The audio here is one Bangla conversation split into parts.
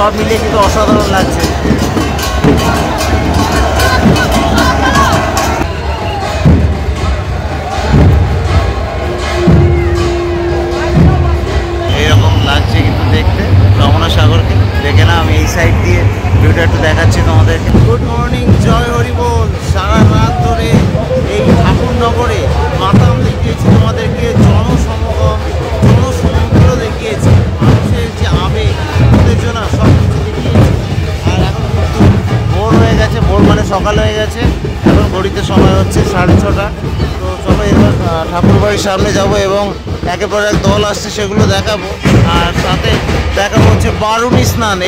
সব মিলিয়ে কিন্তু অসাধারণ লাগছে। এইরকম লাগছে কিন্তু দেখতে রমনা সাগরকে। দেখে না, আমি এই সাইড দিয়ে ভিউটা একটু দেখাচ্ছি তোমাদেরকে। গুড মর্নিং, জয় হরি বল। সারা রাত ধরে এই ঠাকুরনগরে মাতাম দেখিয়েছি তোমাদেরকে, জনসমুদ্র দেখিয়েছি, মানুষের যে আবেগ, উত্তেজনা সব কিছু দেখিয়েছি। আর এখন ভোর হয়ে গেছে, ভোর মানে সকাল হয়ে গেছে। এখন ঘড়িতে সময় হচ্ছে 6:30। তো চলো এবার ঠাকুর বাড়ির সামনে যাবো এবং একের পর এক দল আসছে সেগুলো দেখাবো। আর সাথে দেখাবো হচ্ছে বারুণী স্নান।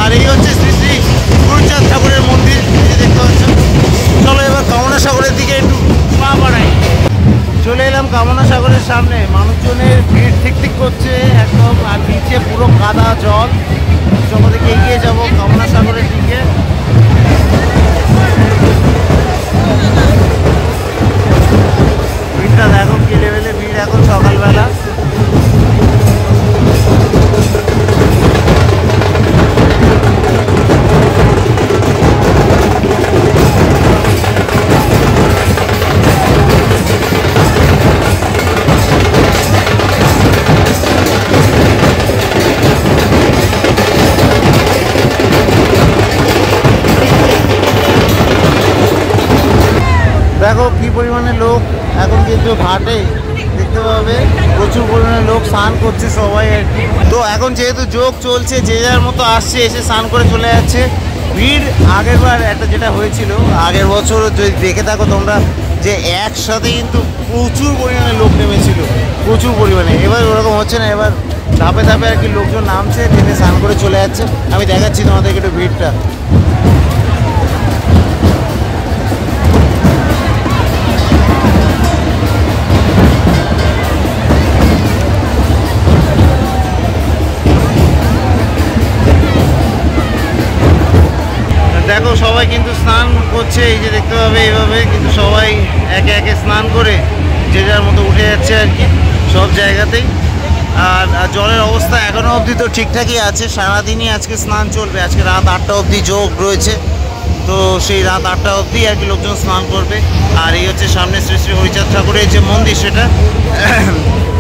আর এই হচ্ছে শ্রী শ্রী গুরুচাঁদ ঠাকুরের মন্দির, দেখতে পাচ্ছ। চলো এবার কামনা সাগরের দিকে একটু পা বাড়াই। চলে এলাম কামনা সাগরের সামনে, মানুষজনের ভিড় ঠিক ঠিক করছে একদম, আর নিচে পুরো কাদা জল। চলো দিকে এগিয়ে যাবো কামনা সাগরের দিকে। ভিড়টা দেখো কি লেভেলে ভিড় এখন সকালবেলা। দেখো কি পরিমাণে লোক এখন কিন্তু ঘাটে, দেখতে পাবে প্রচুর পরিমাণে লোক স্নান করছে সবাই আর কি। তো এখন যেহেতু যোগ চলছে, যে যার মতো আসছে, এসে স্নান করে চলে যাচ্ছে। ভিড় আগের বার একটা যেটা হয়েছিল আগের বছর যদি দেখে থাকো তোমরা, যে একসাথে কিন্তু প্রচুর পরিমাণে লোক নেমেছিল, প্রচুর পরিমাণে। এবার ওরকম হচ্ছে না, এবার ধাপে ধাপে আর কি লোকজন নামছে, নেমে স্নান করে চলে যাচ্ছে। আমি দেখাচ্ছি তোমাদেরকে একটু ভিড়টা। দেখো সবাই কিন্তু স্নান করছে, এই যে দেখতে পাবে এইভাবে কিন্তু সবাই একে একে স্নান করে যে যার মতো উঠে যাচ্ছে আর কি সব জায়গাতেই। আর জলের অবস্থা এখনও অবধি তো ঠিকঠাকই আছে, সারাদিনই আজকে স্নান চলবে। আজকে রাত 8টা অবধি যোগ রয়েছে। তো সেই রাত 8টা অবধি আর কি লোকজন স্নান করবে। আর এই হচ্ছে সামনে শ্রী শ্রী হরিচাঁদ ঠাকুরের যে মন্দির সেটা,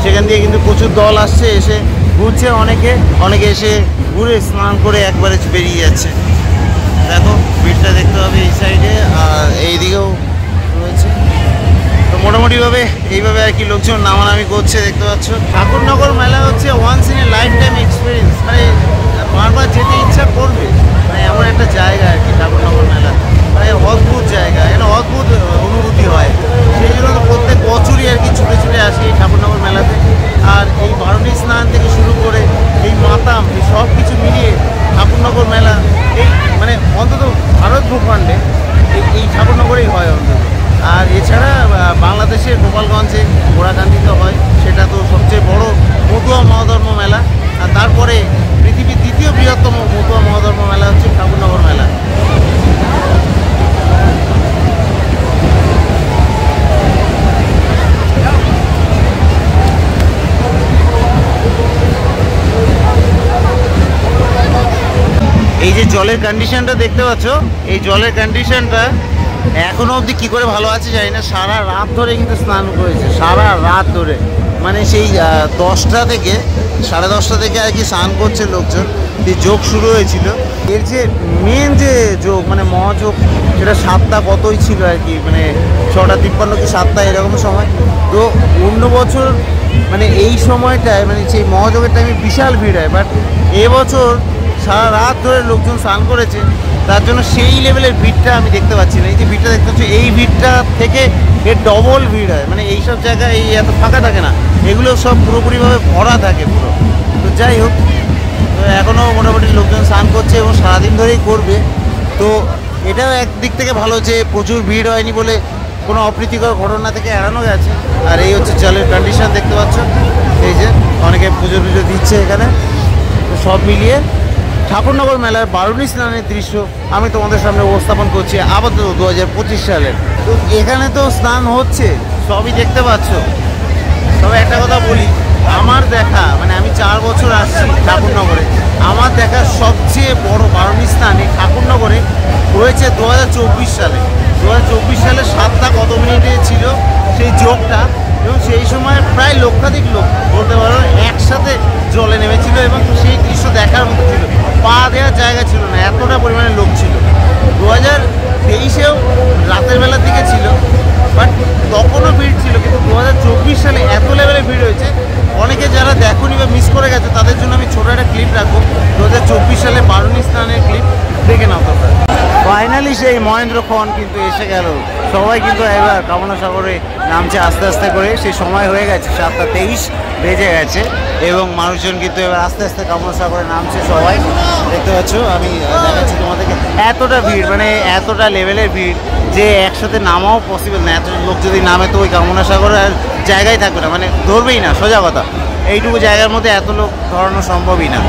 সেখান দিয়ে কিন্তু প্রচুর দল আসছে, এসে ঘুরছে, অনেকে এসে ঘুরে স্নান করে একবারে বেরিয়ে যাচ্ছে। দেখো ভিড়টা দেখতে হবে এই সাইডে, আর এইদিকেও রয়েছে। তো মোটামুটিভাবে এইভাবে আর কি লোকজন নামানামি করছে দেখতে পাচ্ছ। ঠাকুরনগর মেলা হচ্ছে once in a lifetime experience, মানে বারবার যেতে ইচ্ছা করবে, মানে এমন একটা জায়গা আর কি ঠাকুরনগর মেলা, মানে অদ্ভুত জায়গা, এখানে অদ্ভুত অনুভূতি হয়। সেই জন্য তো প্রত্যেক বছরই আর কি ছুটে ছুটে আসি এই ঠাকুরনগর মেলাতে। আর এই বারুণী স্নান থেকে শুরু করে এই মাতাম, এই সব কিছু মিলিয়ে ঠাকুরনগর মেলা এই মানে অন্তত ভারত ভূখণ্ডে এই ঠাকুরনগরেই হয় অন্তত। আর এছাড়া বাংলাদেশের গোপালগঞ্জে গোড়াকান্দিতে হয়, সেটা তো সবচেয়ে বড় মতুয়া মহাধর্ম মেলা। আর তারপরে পৃথিবীর দ্বিতীয় বৃহত্তম মতুয়া মহাধর্ম মেলা হচ্ছে ঠাকুরনগর মেলা। এই যে জলের কন্ডিশনটা দেখতে পাচ্ছ, এই জলের কন্ডিশনটা এখনো অবধি কী করে ভালো আছে জানি না। সারা রাত ধরে কিন্তু স্নান করেছে, সারা রাত ধরে, মানে সেই 10টা থেকে 10:30 থেকে আর কি স্নান করছে লোকজন। এই যোগ শুরু হয়েছিল, এর যে মেন যে যোগ মানে মহাযোগ, সেটা 7টা কতই ছিল আর কি, মানে 6:53 কি 7টা এরকম সময়। তো অন্য বছর মানে এই সময়টায় মানে সেই মহাযোগের টাইমে বিশাল ভিড় হয়, বাট এবছর সারা রাত ধরে লোকজন স্নান করেছে, তার জন্য সেই লেভেলের ভিড়টা আমি দেখতে পাচ্ছি না। এই যে ভিড়টা দেখতে পাচ্ছি, এই ভিড়টা থেকে এর ডবল ভিড় হয়, মানে এইসব জায়গায় এই এত ফাঁকা থাকে না, এগুলো সব পুরোপুরিভাবে ভরা থাকে পুরো। তো যাই হোক, তো এখনও মোটামুটি লোকজন স্নান করছে এবং সারাদিন ধরেই করবে। তো এটাও একদিক থেকে ভালো যে প্রচুর ভিড় হয়নি বলে কোনো অপ্রীতিকর ঘটনা থেকে এড়ানো গেছে। আর এই হচ্ছে জলের কন্ডিশন দেখতে পাচ্ছ, এই যে অনেকে পুজো দিচ্ছে এখানে। তো সব মিলিয়ে ঠাকুরনগর মেলার বারুণী স্নানের দৃশ্য আমি তোমাদের সামনে উপস্থাপন করছি আপাতত 2025 সালের। তো এখানে তো স্নান হচ্ছে, সবই দেখতে পাচ্ছ। তবে একটা কথা বলি, আমার দেখা মানে আমি 4 বছর আসছি ঠাকুরনগরে, আমার দেখা সবচেয়ে বড় বারুণী স্নান এই ঠাকুরনগরে হয়েছে 2024 সালে। 2024 সালে 7টা কত মিনিটে ছিল সেই যোগটা, এবং সেই সময় প্রায় লক্ষাধিক লোক বলতে পারো একসাথে জলে নেমেছিল, এবং সেই দৃশ্য দেখার মতো ছিল, পা দেওয়ার জায়গা ছিল না, এতটা পরিমাণে লোক ছিল। 2023-এও রাতের বেলার দিকে ছিল, বাট তখনও ভিড় ছিল, কিন্তু 2024 সালে এত লেভেলে ভিড় হয়েছে। অনেকে যারা দেখোনি বা মিস করে গেছে তাদের জন্য আমি ছোটো একটা ক্লিপ রাখবো, 2024 সালে বারুণী স্নানের ক্লিপ দেখে নাও তোমরা। ফাইনালি সেই মহেন্দ্রক্ষণ কিন্তু এসে গেল, সবাই কিন্তু এবার কামনা সাগরে নামছে আস্তে আস্তে করে। সেই সময় হয়ে গেছে, 7:23 বেজে গেছে, এবং মানুষজন কিন্তু এবার আস্তে আস্তে কামনা সাগরে নামছে সবাই, দেখতে পাচ্ছ। আমি দেখাচ্ছি তোমাদেরকে, এতটা ভিড়, মানে এতটা লেভেলের ভিড় যে একসাথে নামাও পসিবল না। এত লোক যদি নামে তো ওই কামনা সাগরে আর জায়গায় থাকবে না, মানে ধরবেই না, সোজা কথা। এইটুকু জায়গার মধ্যে এত লোক ধরানো সম্ভবই না।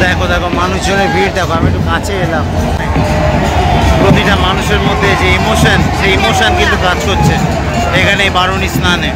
দেখো দেখো মানুষজনের ভিড় দেখো, আমি একটু কাছে এলাম। প্রতিটা মানুষের মধ্যে যে ইমোশন, সেই ইমোশন কিন্তু কাজ করছে এখানে বারুণী স্নানে।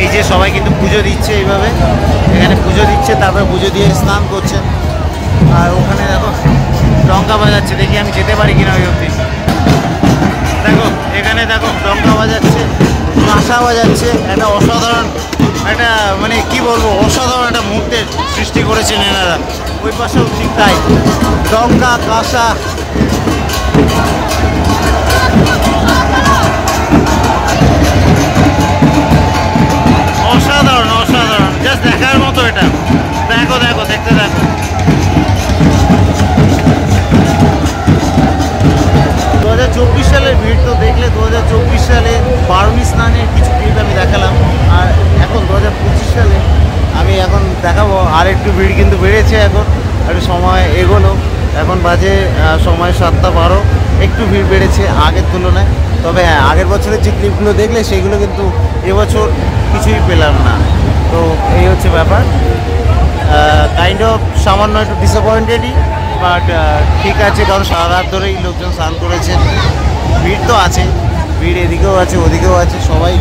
এই যে সবাই কিন্তু পুজো দিচ্ছে, এইভাবে এখানে পুজো দিচ্ছে, তারপরে পুজো দিয়ে স্নান করছে। আর ওখানে দেখো ডঙ্কা বাজাচ্ছে, দেখি আমি যেতে পারি কিনা ওই অবধি। দেখো এখানে দেখো ডঙ্কা বাজাচ্ছে, কাঁসা বাজাচ্ছে, একটা অসাধারণ একটা মানে কি বলবো, অসাধারণ একটা মুহূর্তের সৃষ্টি করেছেন এনারা। ওই পাশেও ঠিক তাই, ডঙ্কা কাঁসা। অসাধারণ অসাধারণ, জাস্ট দেখার মতো এটা। দেখো দেখো, দেখতে দেখো। 2024 সালের ভিড় তো দেখলে, 2024 সালে বারুণী স্নানের কিছু ক্লিপ আমি দেখালাম। আর এখন 2025 সালে আমি এখন দেখাবো আর একটু ভিড় কিন্তু বেড়েছে, এখন একটু সময় এগোলো, এখন বাজে সময় 7:12, একটু ভিড় বেড়েছে আগের তুলনায়। তবে হ্যাঁ, আগের বছরের যে ক্লিপগুলো দেখলে সেগুলো কিন্তু এবছর কিছুই পেলাম না। তো এই হচ্ছে ব্যাপার, কাইন্ড অফ সামান্য একটু ডিসঅ্যাপয়েন্টেডই, বাট ঠিক আছে, কারণ সারা রাত ধরেই লোকজন স্নান করেছেন। ভিড় তো আছে, ভিড় এদিকেও আছে ওদিকেও আছে, সবাই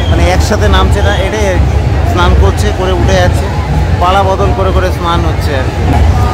মানে একসাথে নামছে না, এটাই আর কি, স্নান করছে করে উঠে যাচ্ছে। পালা বদল করে করে স্নান হচ্ছে আর কি।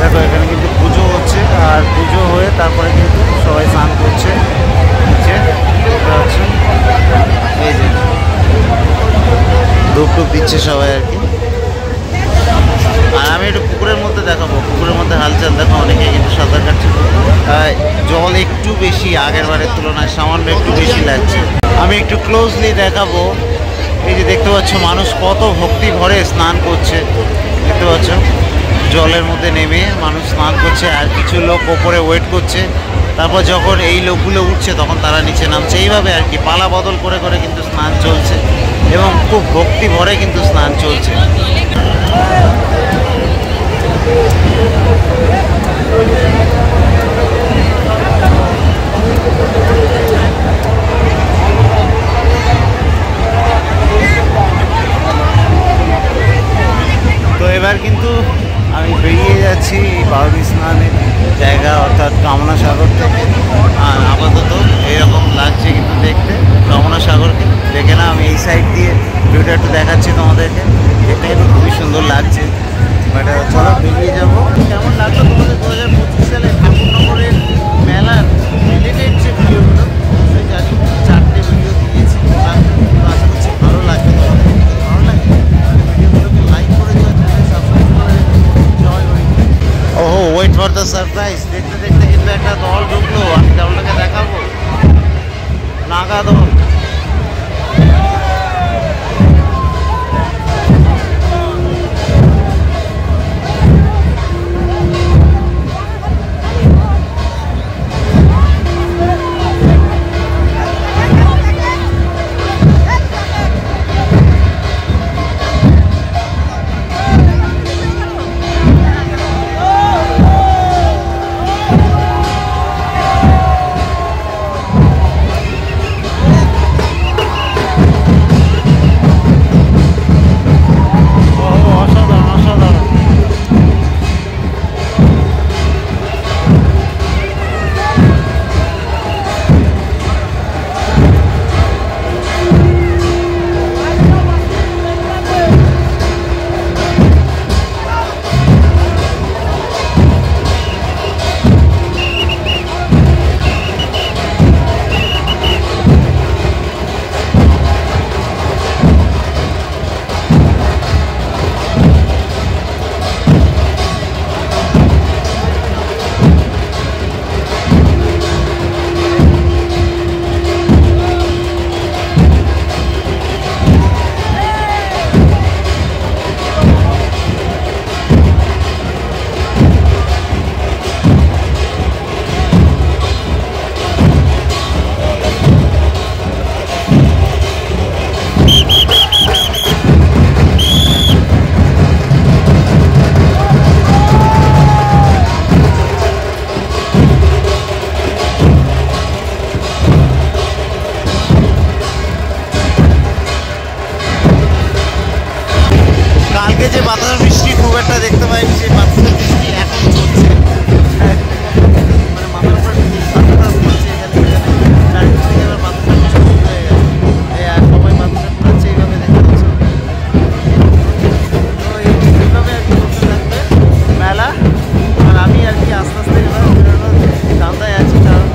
দেখো এখানে কিন্তু পুজো হচ্ছে, আর পুজো হয়ে তারপরে কিন্তু সবাই স্নান করছে নিচে। এই যে ধূপ টুপ দিচ্ছে সবাই আর কি। আর আমি একটু পুকুরের মধ্যে দেখাবো, পুকুরের মধ্যে হালচাল দেখো, অনেকে কিন্তু সাঁতার কাটছে। জল একটু বেশি, আগের বারের তুলনায় সামান্য একটু বেশি লাগছে। আমি একটু ক্লোজলি দেখাবো। এই যে দেখতে পাচ্ছ মানুষ কত ভক্তি ভরে স্নান করছে, দেখতে পাচ্ছ জলের মধ্যে নেমে মানুষ স্নান করছে, আর কিছু লোক ওপরে ওয়েট করছে। তারপর যখন এই লোকগুলো উঠছে তখন তারা নিচে নামছে, এইভাবে আর কি পালা বদল করে করে কিন্তু স্নান চলছে, এবং খুব ভক্তি ভরে কিন্তু স্নান চলছে। তো এবার কিন্তু আমি বেরিয়ে যাচ্ছি এই বারুণী স্নানের জায়গা অর্থাৎ কামনা সাগর থেকে। আর আপাতত এইরকম লাগছে কিন্তু দেখতে কামনা সাগরকে। দেখে না, আমি এই সাইড দিয়ে ভিউটা একটু দেখাচ্ছি তোমাদেরকে, দেখতে কিন্তু খুবই সুন্দর লাগছে। বাট চলো বেরিয়ে যাবো। কেমন লাগলো তোমাদের 2025 সালে ঠাকুরনগরের মেলার রিলেটেড যে ভিডিওগুলো, সেই জানি 4টে ভিডিও দিয়েছি, আশা করছি ভালো লাগবে তোমাদের। ভালো লাগে ভিডিওগুলোকে লাইক করে দিও, সাবস্ক্রাইব করে জয় হরি। ওহো, ওয়েট ফর দ্য সারপ্রাইজ। দেখতে দেখতে কিন্তু একটা দল ঢুকলো, আমি দলটাকে দেখাবো। নাগা দল। কালকে যে বাতাসা বৃষ্টি খুব একটা দেখতে পাই, সেই বাতাসা বৃষ্টি এখন চলছে, মানে মাথার উপর বাতাসা পড়ছে। চারিদিক থেকে এবার বাতাসা বৃষ্টি শুরু হয়ে গেছে, আর সবাই বাতাসা পড়ছে এইভাবে দেখতে পাচ্ছ। তো এইভাবে আর কি করতে থাকবে মেলা। আর আমি আর কি আস্তে আস্তে এবার ধান্দায় আছি, কারণ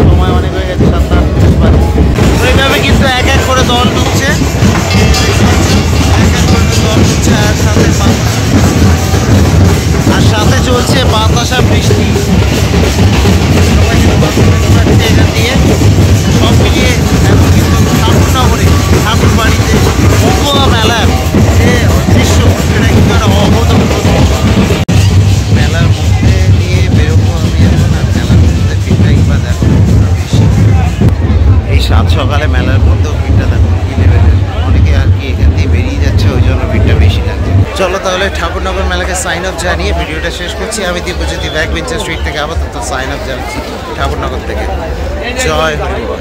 সময় অনেক হয়ে গেছে, 7:30 বাজে। তো এইভাবে কিন্তু এক এক করে দল ঢুকছে, আর সাথে চলছে বাতাসা বৃষ্টি। সবাই এখান দিয়ে সব মিলিয়ে এখন কিন্তু ঠাকুরনগরে ঠাকুর বাড়িতে মহুয়া মেলার যে দৃশ্য, সেটা কিন্তু একটা অভূতপূর্ব। মেলার মধ্যে দিয়ে বেরোবো আমি এখন, আর মেলার মধ্যে ভিড়টাই বা দেখো বেশি। এই সাত সকালে মেলার মধ্যেও ভিড়টা দেখো কি লেভেলের, অনেকে আর কি এখান দিয়ে বেরিয়ে যাচ্ছে, ওই জন্য ভিড়টা বেশি লাগছে। চলো তাহলে ঠাকুরনগর মেলাকে সাইন অফ জানিয়ে ভিডিওটা শেষ করছি। আমি দীপজ্যোতি ব্যাক বেঞ্চার স্ট্রিট থেকে আপাতত সাইন অফ জানাচ্ছি ঠাকুরনগর থেকে। জয় হরি বল।